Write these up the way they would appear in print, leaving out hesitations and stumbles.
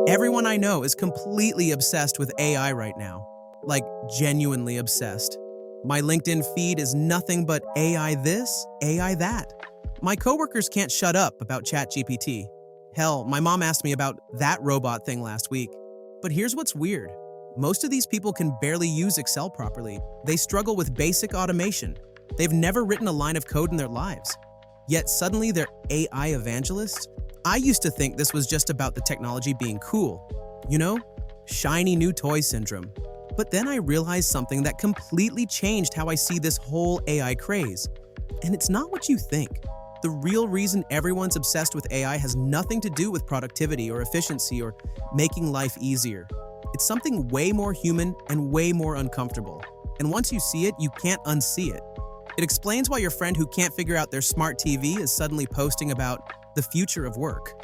Everyone I know is completely obsessed with AI right now. Like, genuinely obsessed. My LinkedIn feed is nothing but AI this, AI that. My coworkers can't shut up about ChatGPT. Hell, my mom asked me about that robot thing last week. But here's what's weird. Most of these people can barely use Excel properly. They struggle with basic automation. They've never written a line of code in their lives. Yet suddenly they're AI evangelists? I used to think this was just about the technology being cool. You know, shiny new toy syndrome. But then I realized something that completely changed how I see this whole AI craze. And it's not what you think. The real reason everyone's obsessed with AI has nothing to do with productivity or efficiency or making life easier. It's something way more human and way more uncomfortable. And once you see it, you can't unsee it. It explains why your friend who can't figure out their smart TV is suddenly posting about the future of work.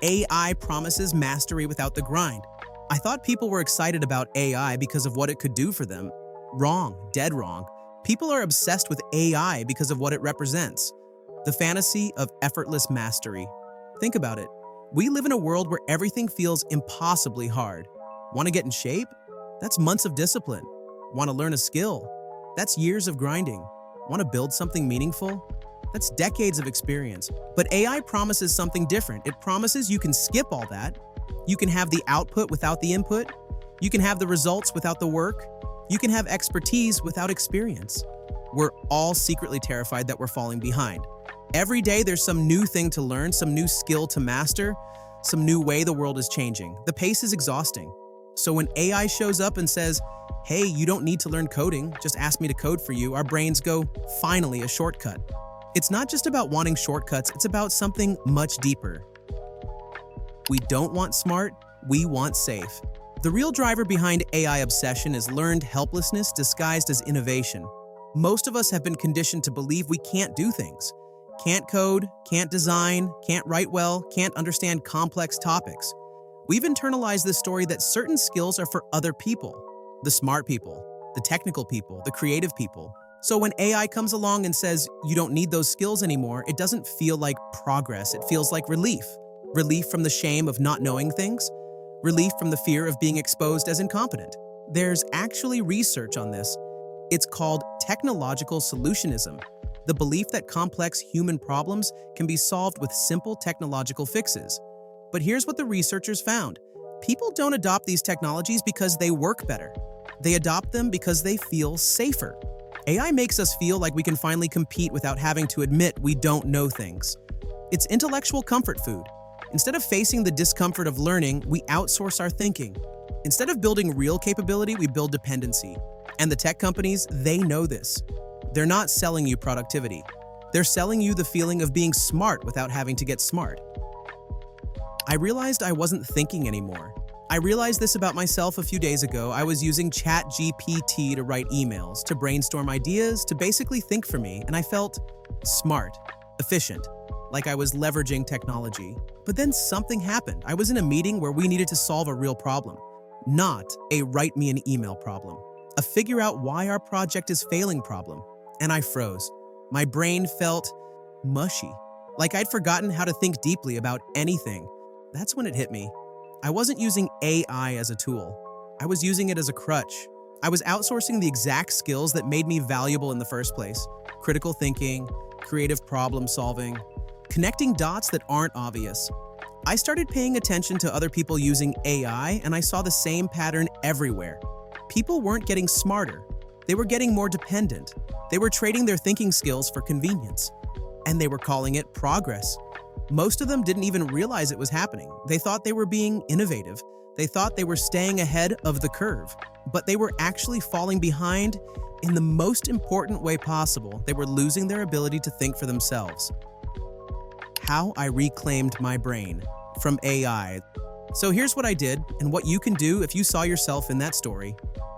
AI promises mastery without the grind. I thought people were excited about AI because of what it could do for them. Wrong, dead wrong. People are obsessed with AI because of what it represents. The fantasy of effortless mastery. Think about it. We live in a world where everything feels impossibly hard. Want to get in shape? That's months of discipline. Want to learn a skill? That's years of grinding. Want to build something meaningful? That's decades of experience. But AI promises something different. It promises you can skip all that. You can have the output without the input. You can have the results without the work. You can have expertise without experience. We're all secretly terrified that we're falling behind. Every day there's some new thing to learn, some new skill to master, some new way the world is changing. The pace is exhausting. So when AI shows up and says, hey, you don't need to learn coding, just ask me to code for you, our brains go, finally, a shortcut. It's not just about wanting shortcuts, it's about something much deeper. We don't want smart, we want safe. The real driver behind AI obsession is learned helplessness disguised as innovation. Most of us have been conditioned to believe we can't do things. Can't code, can't design, can't write well, can't understand complex topics. We've internalized the story that certain skills are for other people. The smart people, the technical people, the creative people. So when AI comes along and says you don't need those skills anymore, it doesn't feel like progress, it feels like relief. Relief from the shame of not knowing things. Relief from the fear of being exposed as incompetent. There's actually research on this. It's called technological solutionism, the belief that complex human problems can be solved with simple technological fixes. But here's what the researchers found. People don't adopt these technologies because they work better. They adopt them because they feel safer. AI makes us feel like we can finally compete without having to admit we don't know things. It's intellectual comfort food. Instead of facing the discomfort of learning, we outsource our thinking. Instead of building real capability, we build dependency. And the tech companies, they know this. They're not selling you productivity. They're selling you the feeling of being smart without having to get smart. I realized I wasn't thinking anymore. I realized this about myself a few days ago. I was using ChatGPT to write emails, to brainstorm ideas, to basically think for me, and I felt smart, efficient, like I was leveraging technology. But then something happened. I was in a meeting where we needed to solve a real problem, not a write me an email problem, a figure out why our project is failing problem. And I froze. My brain felt mushy, like I'd forgotten how to think deeply about anything. That's when it hit me. I wasn't using AI as a tool. I was using it as a crutch. I was outsourcing the exact skills that made me valuable in the first place. Critical thinking, creative problem solving, connecting dots that aren't obvious. I started paying attention to other people using AI, and I saw the same pattern everywhere. People weren't getting smarter. They were getting more dependent. They were trading their thinking skills for convenience. And they were calling it progress. Most of them didn't even realize it was happening. They thought they were being innovative. They thought they were staying ahead of the curve. But they were actually falling behind in the most important way possible. They were losing their ability to think for themselves. How I reclaimed my brain from AI. So here's what I did and what you can do if you saw yourself in that story.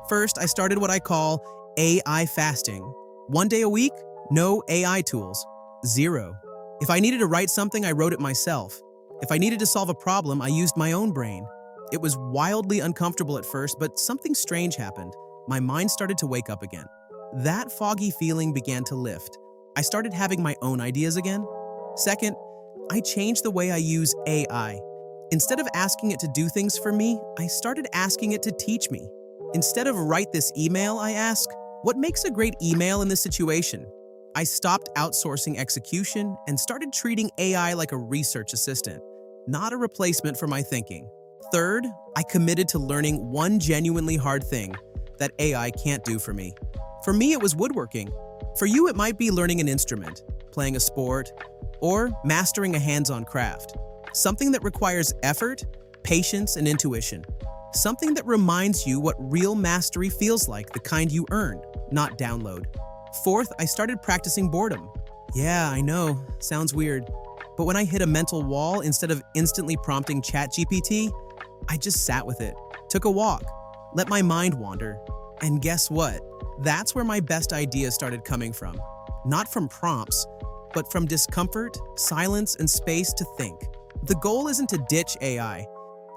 First, I started what I call AI fasting. 1 day a week, no AI tools. 0. If I needed to write something, I wrote it myself. If I needed to solve a problem, I used my own brain. It was wildly uncomfortable at first, but something strange happened. My mind started to wake up again. That foggy feeling began to lift. I started having my own ideas again. Second, I changed the way I use AI. Instead of asking it to do things for me, I started asking it to teach me. Instead of write this email, I ask, what makes a great email in this situation? I stopped outsourcing execution and started treating AI like a research assistant, not a replacement for my thinking. Third, I committed to learning one genuinely hard thing that AI can't do for me. For me, it was woodworking. For you, it might be learning an instrument, playing a sport, or mastering a hands-on craft. Something that requires effort, patience, and intuition. Something that reminds you what real mastery feels like, the kind you earn, not download. Fourth, I started practicing boredom. Yeah, I know, sounds weird. But when I hit a mental wall, instead of instantly prompting ChatGPT, I just sat with it, took a walk, let my mind wander. And guess what? That's where my best ideas started coming from. Not from prompts, but from discomfort, silence, and space to think. The goal isn't to ditch AI,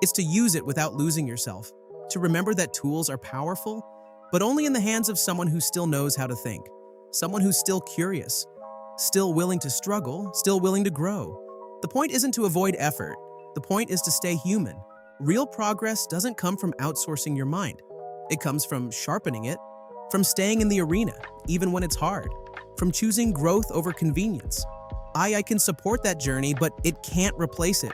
it's to use it without losing yourself, to remember that tools are powerful, but only in the hands of someone who still knows how to think, someone who's still curious, still willing to struggle, still willing to grow. The point isn't to avoid effort, the point is to stay human. Real progress doesn't come from outsourcing your mind. It comes from sharpening it, from staying in the arena, even when it's hard, from choosing growth over convenience. I can support that journey, but it can't replace it.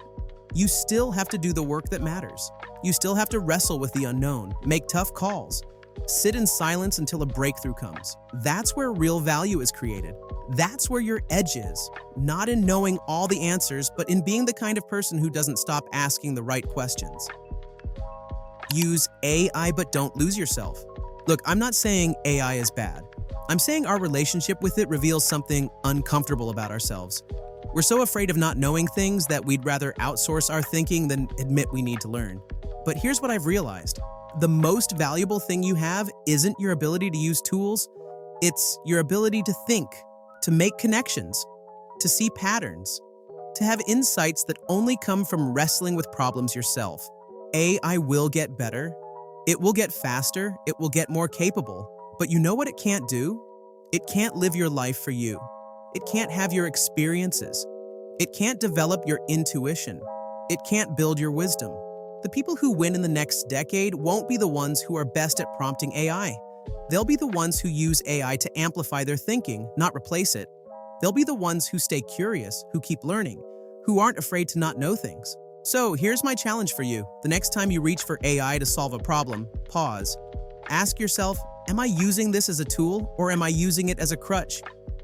You still have to do the work that matters. You still have to wrestle with the unknown, make tough calls, sit in silence until a breakthrough comes. That's where real value is created. That's where your edge is, not in knowing all the answers, but in being the kind of person who doesn't stop asking the right questions. Use AI, but don't lose yourself. Look, I'm not saying AI is bad. I'm saying our relationship with it reveals something uncomfortable about ourselves. We're so afraid of not knowing things that we'd rather outsource our thinking than admit we need to learn. But here's what I've realized. The most valuable thing you have isn't your ability to use tools, it's your ability to think, to make connections, to see patterns, to have insights that only come from wrestling with problems yourself. AI will get better, it will get faster, it will get more capable, but you know what it can't do? It can't live your life for you. It can't have your experiences. It can't develop your intuition. It can't build your wisdom. The people who win in the next decade won't be the ones who are best at prompting AI. They'll be the ones who use AI to amplify their thinking, not replace it. They'll be the ones who stay curious, who keep learning, who aren't afraid to not know things. So here's my challenge for you. The next time you reach for AI to solve a problem, pause. Ask yourself, am I using this as a tool or am I using it as a crutch?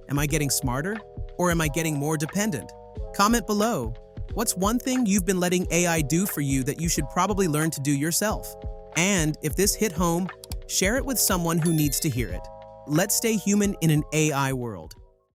Am I getting smarter or am I getting more dependent? Comment below. What's one thing you've been letting AI do for you that you should probably learn to do yourself? And if this hit home, share it with someone who needs to hear it. Let's stay human in an AI world.